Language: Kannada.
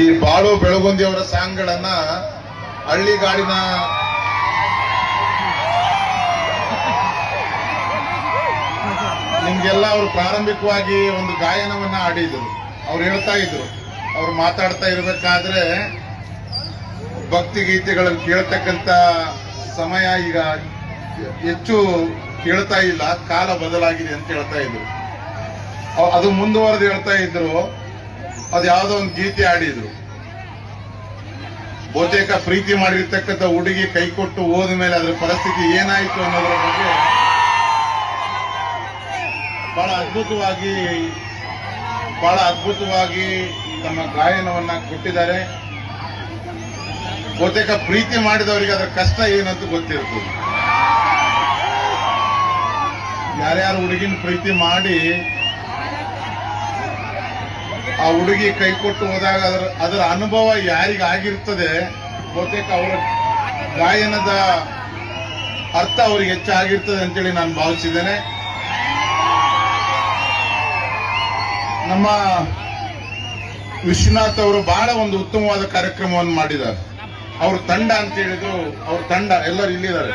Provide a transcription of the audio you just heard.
ಈ ಬಾಳು ಬೆಳಗುಂದಿಯವರ ಸಾಂಗ್ಗಳನ್ನ ಹಳ್ಳಿಗಾಡಿನ ನಿಮ್ಗೆಲ್ಲ ಅವರು ಪ್ರಾರಂಭಿಕವಾಗಿ ಒಂದು ಗಾಯನವನ್ನ ಆಡಿದ್ರು. ಅವ್ರು ಹೇಳ್ತಾ ಇದ್ರು, ಅವ್ರು ಮಾತಾಡ್ತಾ ಇರ್ಬೇಕಾದ್ರೆ ಭಕ್ತಿ ಗೀತೆಗಳನ್ನು ಕೇಳ್ತಕ್ಕಂತ ಸಮಯ ಈಗ ಹೆಚ್ಚು ಕೇಳ್ತಾ ಇಲ್ಲ, ಕಾಲ ಬದಲಾಗಿದೆ ಅಂತ ಹೇಳ್ತಾ ಇದ್ರು. ಅದು ಮುಂದುವರೆದು ಹೇಳ್ತಾ ಇದ್ರು, ಅದು ಯಾವುದೋ ಒಂದು ಗೀತೆ ಆಡಿದ್ರು. ಬಹುತೇಕ ಪ್ರೀತಿ ಮಾಡಿರ್ತಕ್ಕಂಥ ಹುಡುಗಿ ಕೈ ಕೊಟ್ಟು ಹೋದ ಮೇಲೆ ಅದರ ಪರಿಸ್ಥಿತಿ ಏನಾಯ್ತು ಅನ್ನೋದ್ರ ಬಗ್ಗೆ ಬಹಳ ಅದ್ಭುತವಾಗಿ ತಮ್ಮ ಗಾಯನವನ್ನ ಕೊಟ್ಟಿದ್ದಾರೆ. ಬಹುತೇಕ ಪ್ರೀತಿ ಮಾಡಿದವರಿಗೆ ಅದರ ಕಷ್ಟ ಏನಂತ ಗೊತ್ತಿರ್ತದೆ. ಯಾರ್ಯಾರು ಹುಡುಗಿನ ಪ್ರೀತಿ ಮಾಡಿ ಆ ಹುಡುಗಿ ಕೈ ಕೊಟ್ಟು ಹೋದಾಗ ಅದರ ಅನುಭವ ಯಾರಿಗಾಗಿರ್ತದೆ, ಬಹುತೇಕ ಅವರ ಗಾಯನದ ಅರ್ಥ ಅವರಿಗೆ ಹೆಚ್ಚಾಗಿರ್ತದೆ ಅಂತೇಳಿ ನಾನು ಭಾವಿಸಿದ್ದೇನೆ. ನಮ್ಮ ವಿಶ್ವನಾಥ್ ಅವರು ಬಹಳ ಒಂದು ಉತ್ತಮವಾದ ಕಾರ್ಯಕ್ರಮವನ್ನು ಮಾಡಿದ್ದಾರೆ. ಅವ್ರ ತಂಡ ಅಂತ ಹೇಳಿದ್ರು, ಅವ್ರ ತಂಡ ಎಲ್ಲರೂ ಇಲ್ಲಿದ್ದಾರೆ.